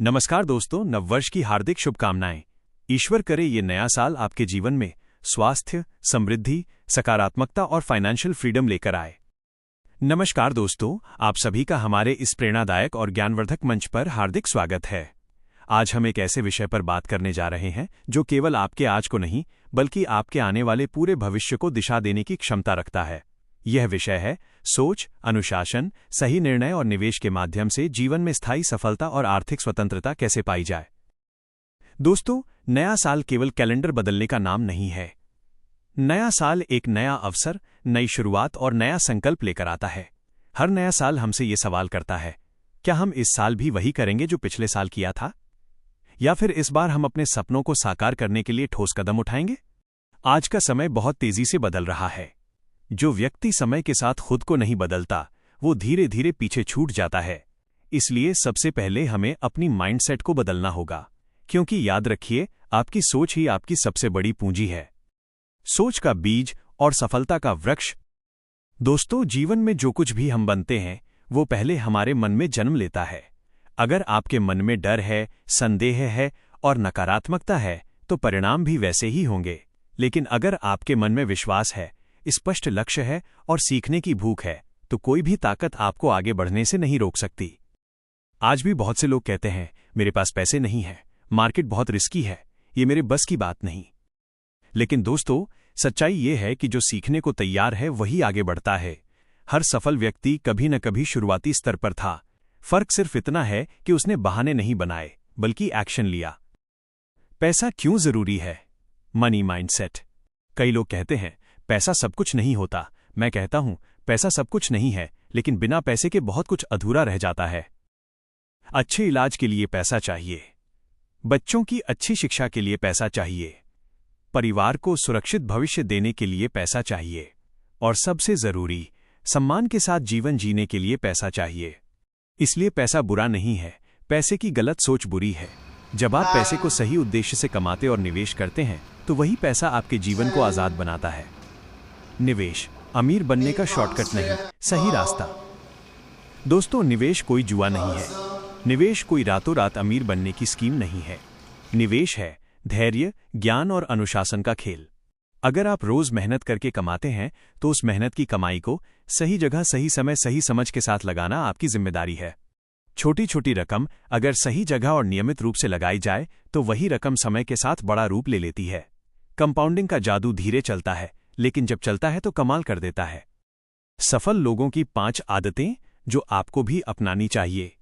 नमस्कार दोस्तों, नववर्ष की हार्दिक शुभकामनाएं। ईश्वर करे ये नया साल आपके जीवन में स्वास्थ्य, समृद्धि, सकारात्मकता और फाइनेंशियल फ्रीडम लेकर आए। नमस्कार दोस्तों, आप सभी का हमारे इस प्रेरणादायक और ज्ञानवर्धक मंच पर हार्दिक स्वागत है। आज हम एक ऐसे विषय पर बात करने जा रहे हैं जो केवल आपके आज को नहीं बल्कि आपके आने वाले पूरे भविष्य को दिशा देने की क्षमता रखता है। यह विषय है सोच, अनुशासन, सही निर्णय और निवेश के माध्यम से जीवन में स्थायी सफलता और आर्थिक स्वतंत्रता कैसे पाई जाए। दोस्तों, नया साल केवल कैलेंडर बदलने का नाम नहीं है। नया साल एक नया अवसर, नई शुरुआत और नया संकल्प लेकर आता है। हर नया साल हमसे ये सवाल करता है, क्या हम इस साल भी वही करेंगे जो पिछले साल किया था, या फिर इस बार हम अपने सपनों को साकार करने के लिए ठोस कदम उठाएंगे। आज का समय बहुत तेजी से बदल रहा है। जो व्यक्ति समय के साथ खुद को नहीं बदलता, वो धीरे धीरे पीछे छूट जाता है। इसलिए सबसे पहले हमें अपनी माइंडसेट को बदलना होगा, क्योंकि याद रखिए, आपकी सोच ही आपकी सबसे बड़ी पूंजी है। सोच का बीज और सफलता का वृक्ष। दोस्तों, जीवन में जो कुछ भी हम बनते हैं वो पहले हमारे मन में जन्म लेता है। अगर आपके मन में डर है, संदेह है और नकारात्मकता है तो परिणाम भी वैसे ही होंगे। लेकिन अगर आपके मन में विश्वास है, स्पष्ट लक्ष्य है और सीखने की भूख है, तो कोई भी ताकत आपको आगे बढ़ने से नहीं रोक सकती। आज भी बहुत से लोग कहते हैं, मेरे पास पैसे नहीं है, मार्केट बहुत रिस्की है, ये मेरे बस की बात नहीं। लेकिन दोस्तों, सच्चाई ये है कि जो सीखने को तैयार है वही आगे बढ़ता है। हर सफल व्यक्ति कभी न कभी शुरुआती स्तर पर था। फर्क सिर्फ इतना है कि उसने बहाने नहीं बनाए बल्कि एक्शन लिया। पैसा क्यों जरूरी है? Money mindset. कई लोग कहते हैं, पैसा सब कुछ नहीं होता। मैं कहता हूं, पैसा सब कुछ नहीं है, लेकिन बिना पैसे के बहुत कुछ अधूरा रह जाता है। अच्छे इलाज के लिए पैसा चाहिए, बच्चों की अच्छी शिक्षा के लिए पैसा चाहिए, परिवार को सुरक्षित भविष्य देने के लिए पैसा चाहिए, और सबसे जरूरी, सम्मान के साथ जीवन जीने के लिए पैसा चाहिए। इसलिए पैसा बुरा नहीं है, पैसे की गलत सोच बुरी है। जब आप पैसे को सही उद्देश्य से कमाते और निवेश करते हैं तो वही पैसा आपके जीवन को आजाद बनाता है। निवेश अमीर बनने का शॉर्टकट नहीं, सही रास्ता। दोस्तों, निवेश कोई जुआ नहीं है। निवेश कोई रातों रात अमीर बनने की स्कीम नहीं है। निवेश है धैर्य, ज्ञान और अनुशासन का खेल। अगर आप रोज मेहनत करके कमाते हैं तो उस मेहनत की कमाई को सही जगह, सही समय, सही समझ के साथ लगाना आपकी जिम्मेदारी है। छोटी छोटी रकम अगर सही जगह और नियमित रूप से लगाई जाए तो वही रकम समय के साथ बड़ा रूप ले लेती है। कंपाउंडिंग का जादू धीरे चलता है, लेकिन जब चलता है तो कमाल कर देता है। सफल लोगों की 5 आदतें जो आपको भी अपनानी चाहिए।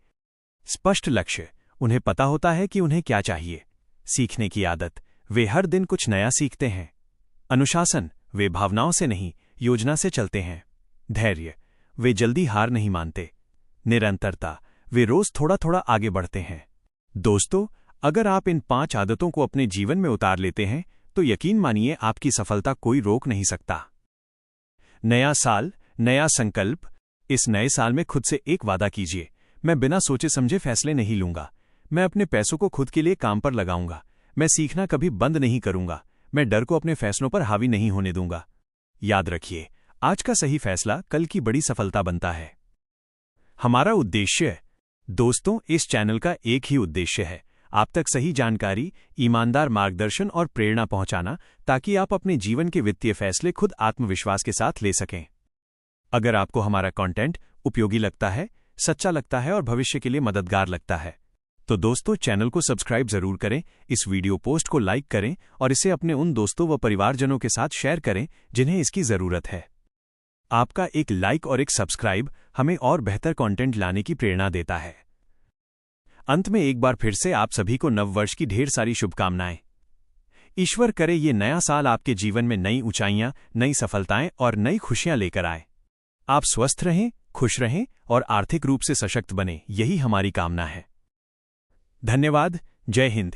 स्पष्ट लक्ष्य, उन्हें पता होता है कि उन्हें क्या चाहिए। सीखने की आदत, वे हर दिन कुछ नया सीखते हैं। अनुशासन, वे भावनाओं से नहीं, योजना से चलते हैं। धैर्य, वे जल्दी हार नहीं मानते। निरंतरता, वे रोज थोड़ा थोड़ा आगे बढ़ते हैं। दोस्तों, अगर आप इन 5 आदतों को अपने जीवन में उतार लेते हैं तो यकीन मानिए, आपकी सफलता कोई रोक नहीं सकता। नया साल, नया संकल्प। इस नए साल में खुद से एक वादा कीजिए, मैं बिना सोचे समझे फैसले नहीं लूंगा। मैं अपने पैसों को खुद के लिए काम पर लगाऊंगा। मैं सीखना कभी बंद नहीं करूंगा। मैं डर को अपने फैसलों पर हावी नहीं होने दूंगा। याद रखिए, आज का सही फैसला कल की बड़ी सफलता बनता है। हमारा उद्देश्य, दोस्तों, इस चैनल का एक ही उद्देश्य है, आप तक सही जानकारी, ईमानदार मार्गदर्शन और प्रेरणा पहुंचाना, ताकि आप अपने जीवन के वित्तीय फैसले खुद आत्मविश्वास के साथ ले सकें। अगर आपको हमारा कंटेंट उपयोगी लगता है, सच्चा लगता है और भविष्य के लिए मददगार लगता है तो दोस्तों, चैनल को सब्सक्राइब जरूर करें, इस वीडियो पोस्ट को लाइक करें और इसे अपने उन दोस्तों व परिवारजनों के साथ शेयर करें जिन्हें इसकी जरूरत है। आपका एक लाइक और एक सब्सक्राइब हमें और बेहतर कंटेंट लाने की प्रेरणा देता है। अंत में एक बार फिर से आप सभी को नववर्ष की ढेर सारी शुभकामनाएं। ईश्वर करे ये नया साल आपके जीवन में नई ऊंचाइयां, नई सफलताएं और नई खुशियां लेकर आए। आप स्वस्थ रहें, खुश रहें और आर्थिक रूप से सशक्त बने, यही हमारी कामना है। धन्यवाद। जय हिंद।